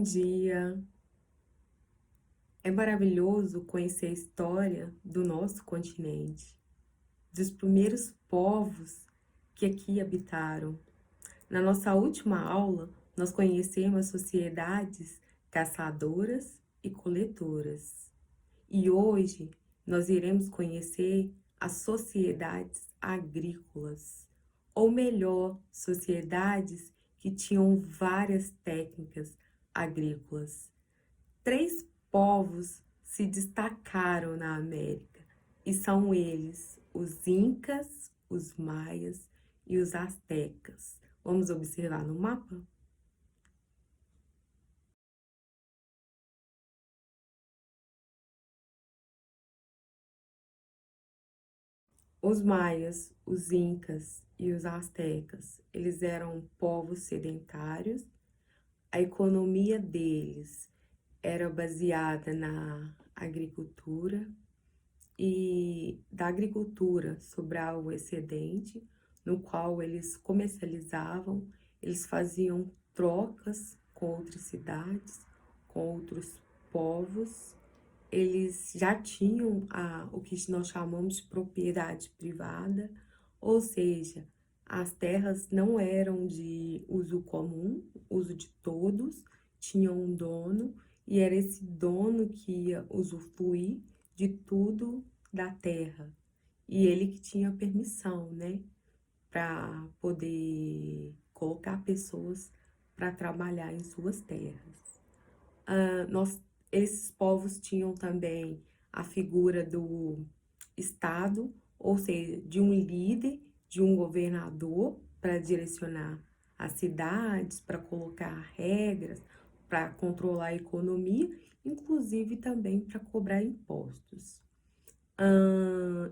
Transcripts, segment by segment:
Bom dia! É maravilhoso conhecer a história do nosso continente, dos primeiros povos que aqui habitaram. Na nossa última aula, nós conhecemos as sociedades caçadoras e coletoras. E hoje nós iremos conhecer as sociedades agrícolas, ou melhor, sociedades que tinham várias técnicas agrícolas. Três povos se destacaram na América, e são eles os Incas, os Maias e os Astecas. Vamos observar no mapa? Os Maias, os Incas e os Astecas, eles eram povos sedentários. A economia deles era baseada na agricultura, e da agricultura sobrava o excedente, no qual eles comercializavam, eles faziam trocas com outras cidades, com outros povos. Eles já tinham o que nós chamamos de propriedade privada, ou seja, as terras não eram de uso comum, uso de todos, tinham um dono, e era esse dono que ia usufruir de tudo da terra. E ele que tinha permissão, né, para poder colocar pessoas para trabalhar em suas terras. Ah, esses povos tinham também a figura do Estado, ou seja, de um líder, de um governador para direcionar as cidades, para colocar regras, para controlar a economia, inclusive também para cobrar impostos.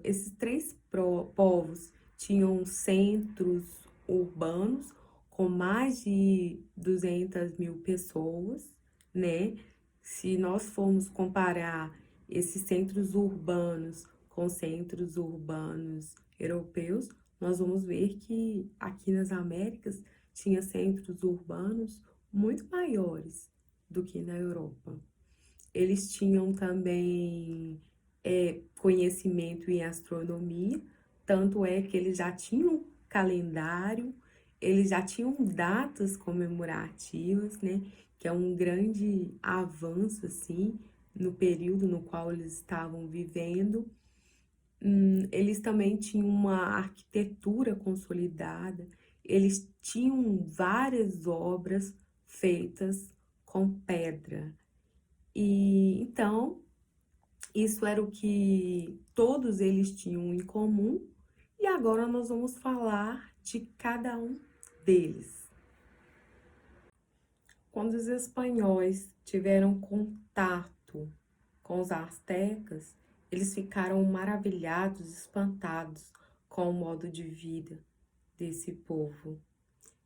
Esses três povos tinham centros urbanos com mais de 200 mil pessoas, né? Se nós formos comparar esses centros urbanos com centros urbanos europeus, nós vamos ver que aqui nas Américas tinha centros urbanos muito maiores do que na Europa. Eles tinham também conhecimento em astronomia, tanto é que eles já tinham calendário, eles já tinham datas comemorativas, né? Que é um grande avanço, assim, no período no qual eles estavam vivendo. Eles também tinham uma arquitetura consolidada, eles tinham várias obras feitas com pedra. E então, isso era o que todos eles tinham em comum, e agora nós vamos falar de cada um deles. Quando os espanhóis tiveram contato com os astecas, eles ficaram maravilhados, espantados com o modo de vida desse povo.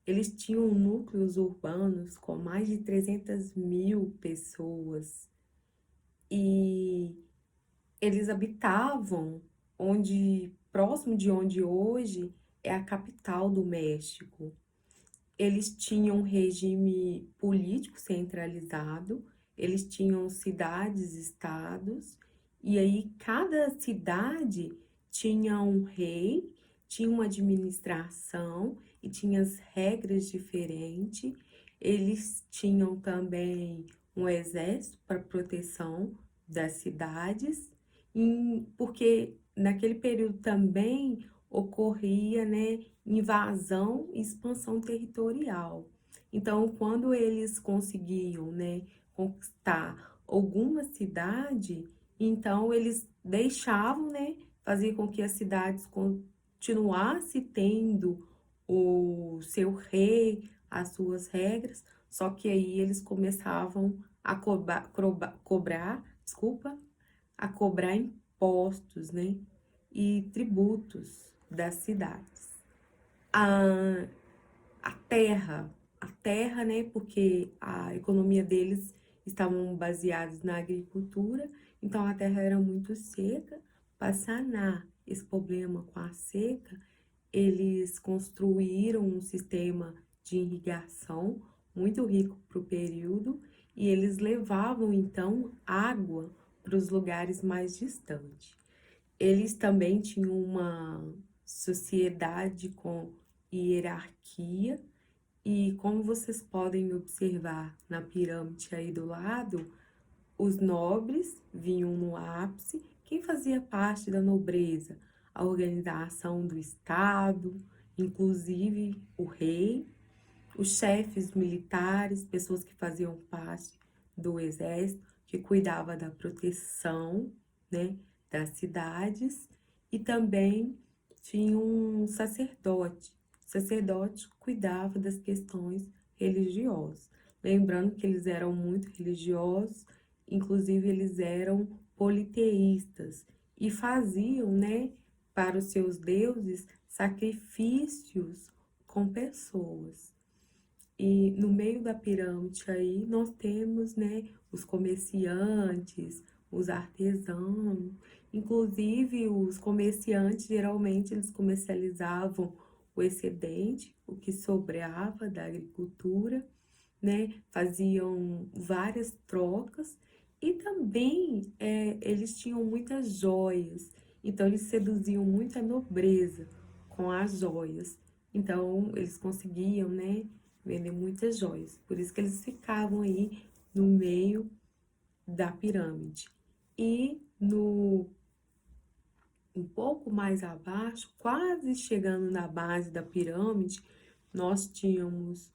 Eles tinham núcleos urbanos com mais de 300 mil pessoas, e eles habitavam próximo de onde hoje é a capital do México. Eles tinham um regime político centralizado, eles tinham cidades, estados, e aí cada cidade tinha um rei, tinha uma administração e tinha as regras diferentes. Eles tinham também um exército para proteção das cidades, porque naquele período também ocorria, né, invasão e expansão territorial. Então, quando eles conseguiam, né, conquistar alguma cidade, então eles deixavam, né, fazer com que as cidades continuassem tendo o seu rei, as suas regras, só que aí eles começavam a a cobrar impostos, né, e tributos das cidades. A, a terra, né, porque a economia deles estavam baseados na agricultura, então a terra era muito seca. Para sanar esse problema com a seca, eles construíram um sistema de irrigação muito rico para o período, e eles levavam então água para os lugares mais distantes. Eles também tinham uma sociedade com hierarquia, e como vocês podem observar na pirâmide aí do lado, os nobres vinham no ápice. Quem fazia parte da nobreza? A organização do Estado, inclusive o rei, os chefes militares, pessoas que faziam parte do exército, que cuidava da proteção, né, das cidades, e também tinha um sacerdote. O sacerdote cuidava das questões religiosas. Lembrando que eles eram muito religiosos, inclusive eles eram politeístas e faziam, né, para os seus deuses sacrifícios com pessoas. E no meio da pirâmide aí nós temos, né, os comerciantes, os artesãos. Inclusive os comerciantes geralmente eles comercializavam o excedente, o que sobrava da agricultura, né? Faziam várias trocas e também eles tinham muitas joias. Então eles seduziam muita nobreza com as joias. Então eles conseguiam, né, vender muitas joias. Por isso que eles ficavam aí no meio da pirâmide. E no um pouco mais abaixo, quase chegando na base da pirâmide, nós tínhamos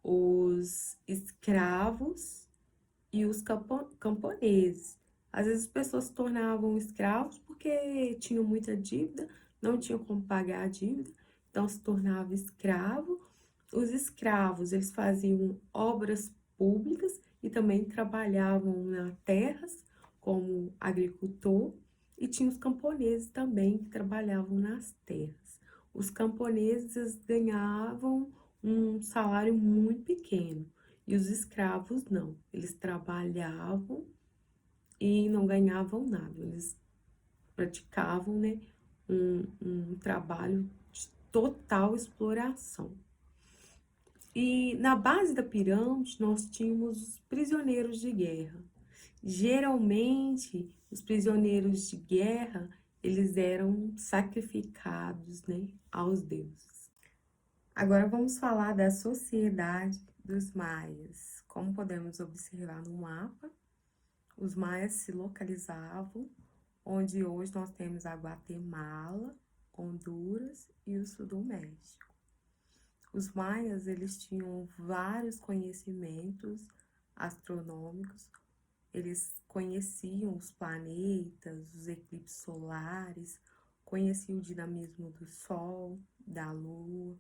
os escravos e os camponeses. Às vezes as pessoas se tornavam escravos porque tinham muita dívida, não tinham como pagar a dívida, então se tornava escravo. Os escravos, eles faziam obras públicas e também trabalhavam nas terras como agricultor, e tinha os camponeses também que trabalhavam nas terras. Os camponeses ganhavam um salário muito pequeno e os escravos não. Eles trabalhavam e não ganhavam nada. Eles praticavam, né, um trabalho de total exploração. E na base da pirâmide nós tínhamos os prisioneiros de guerra. Geralmente, os prisioneiros de guerra, eles eram sacrificados, né, aos deuses. Agora vamos falar da sociedade dos maias. Como podemos observar no mapa, os maias se localizavam onde hoje nós temos a Guatemala, Honduras e o sul do México. Os maias, eles tinham vários conhecimentos astronômicos. Eles conheciam os planetas, os eclipses solares, conheciam o dinamismo do Sol, da Lua.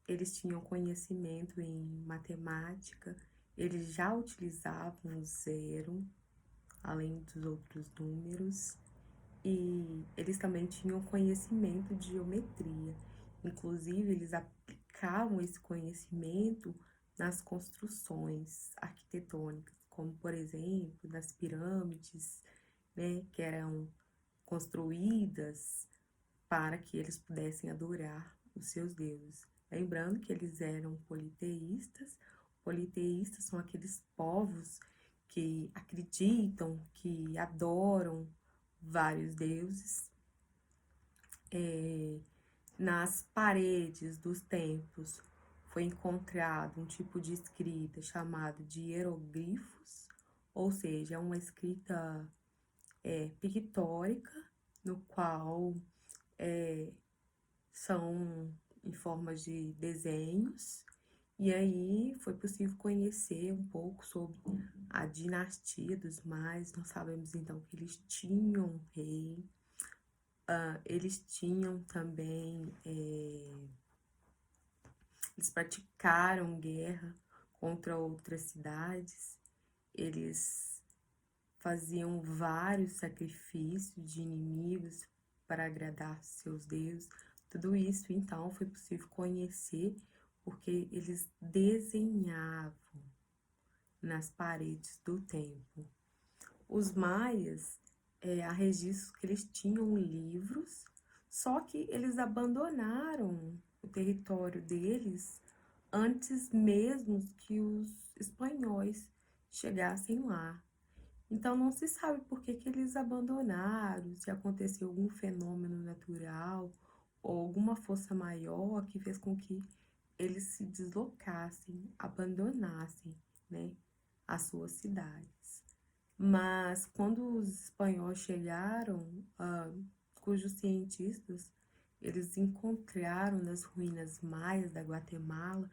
Eles tinham conhecimento em matemática, eles já utilizavam o zero, além dos outros números, e eles também tinham conhecimento de geometria. Inclusive, eles aplicavam esse conhecimento nas construções arquitetônicas, como, por exemplo, nas pirâmides, né, que eram construídas para que eles pudessem adorar os seus deuses. Lembrando que eles eram politeístas. Politeístas são aqueles povos que acreditam, que adoram vários deuses. Nas paredes dos templos foi encontrado um tipo de escrita chamado de hieroglifos, ou seja, é uma escrita pictórica, no qual são em forma de desenhos, e aí foi possível conhecer um pouco sobre a dinastia dos maias. Nós sabemos então que eles tinham um rei, eles tinham também, eles praticaram guerra contra outras cidades, eles faziam vários sacrifícios de inimigos para agradar seus deuses. Tudo isso, então, foi possível conhecer porque eles desenhavam nas paredes do templo. Os maias, há registros que eles tinham livros, só que eles abandonaram o território deles antes mesmo que os espanhóis chegassem lá. Então, não se sabe por que que eles abandonaram, se aconteceu algum fenômeno natural ou alguma força maior que fez com que eles se deslocassem, abandonassem, né, as suas cidades. Mas quando os espanhóis chegaram, cujos cientistas, eles encontraram nas ruínas maias da Guatemala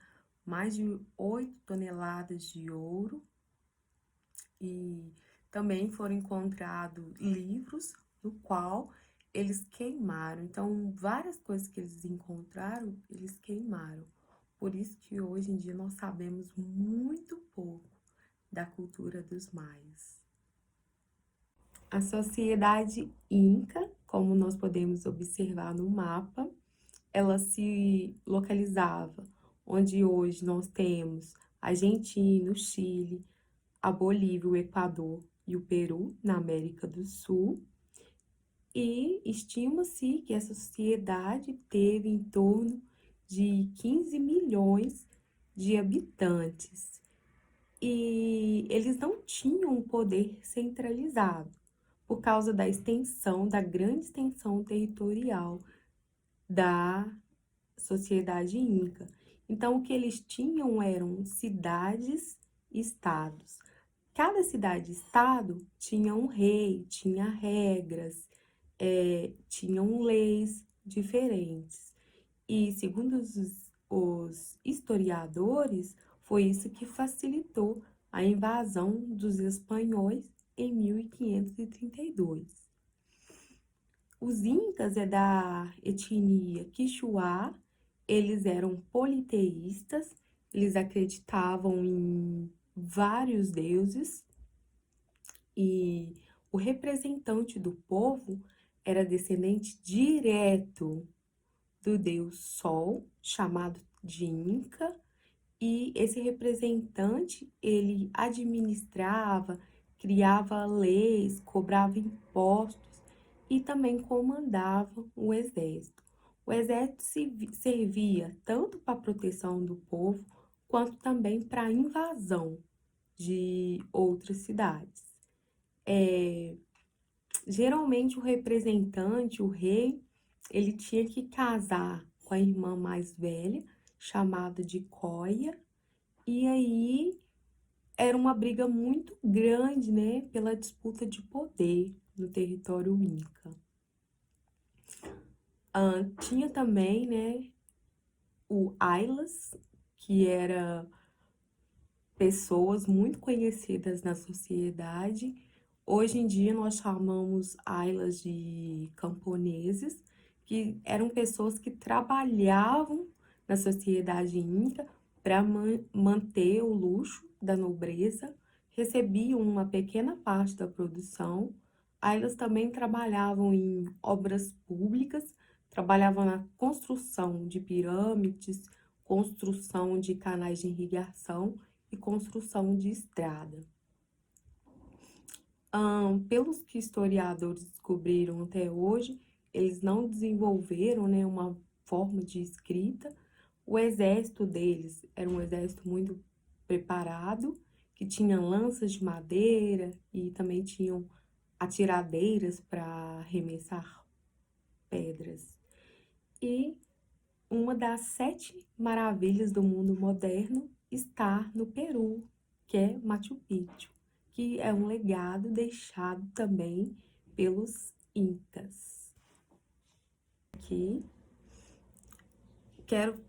mais de 8 toneladas de ouro e também foram encontrados livros no qual eles queimaram. Então, várias coisas que eles encontraram, eles queimaram. Por isso que hoje em dia nós sabemos muito pouco da cultura dos maias. A sociedade Inca, como nós podemos observar no mapa, ela se localizava onde hoje nós temos Argentina, o Chile, a Bolívia, o Equador e o Peru, na América do Sul. E estima-se que essa sociedade teve em torno de 15 milhões de habitantes. E eles não tinham um poder centralizado, por causa da extensão, da grande extensão territorial da sociedade inca. Então, o que eles tinham eram cidades-estados. Cada cidade-estado tinha um rei, tinha regras, tinham leis diferentes. E, segundo os historiadores, foi isso que facilitou a invasão dos espanhóis em 1532. Os incas é da etnia Quixuá, eles eram politeístas, eles acreditavam em vários deuses e o representante do povo era descendente direto do deus Sol, chamado de Inca, e esse representante, ele administrava, criava leis, cobrava impostos e também comandava o exército. O exército servia tanto para a proteção do povo, quanto também para a invasão de outras cidades. Geralmente o representante, o rei, ele tinha que casar com a irmã mais velha, chamada de Coia, e aí era uma briga muito grande, né, pela disputa de poder no território Inca. Tinha também, né, o Aylas, que era pessoas muito conhecidas na sociedade. Hoje em dia nós chamamos Aylas de camponeses, que eram pessoas que trabalhavam na sociedade inca para manter o luxo da nobreza, recebiam uma pequena parte da produção. Aylas também trabalhavam em obras públicas, trabalhavam na construção de pirâmides, construção de canais de irrigação e construção de estrada. Pelos que historiadores descobriram até hoje, eles não desenvolveram, né, uma forma de escrita. O exército deles era um exército muito preparado, que tinha lanças de madeira e também tinham atiradeiras para arremessar pedras. E uma das 7 maravilhas do mundo moderno está no Peru, que é Machu Picchu, que é um legado deixado também pelos incas. Aqui quero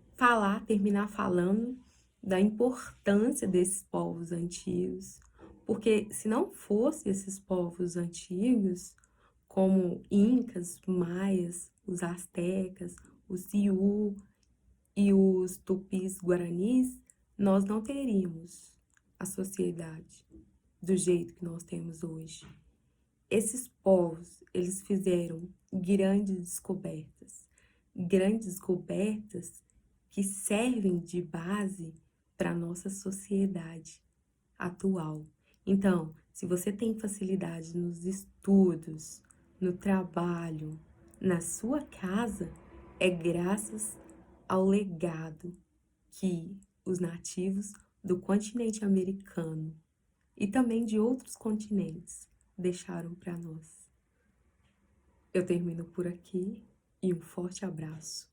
terminar falando da importância desses povos antigos, porque se não fossem esses povos antigos, como incas, maias, os astecas, os Sioux e os tupis guaranis, nós não teríamos a sociedade do jeito que nós temos hoje. Esses povos, eles fizeram grandes descobertas que servem de base para a nossa sociedade atual. Então, se você tem facilidade nos estudos, no trabalho, na sua casa, é graças ao legado que os nativos do continente americano e também de outros continentes deixaram para nós. Eu termino por aqui e um forte abraço.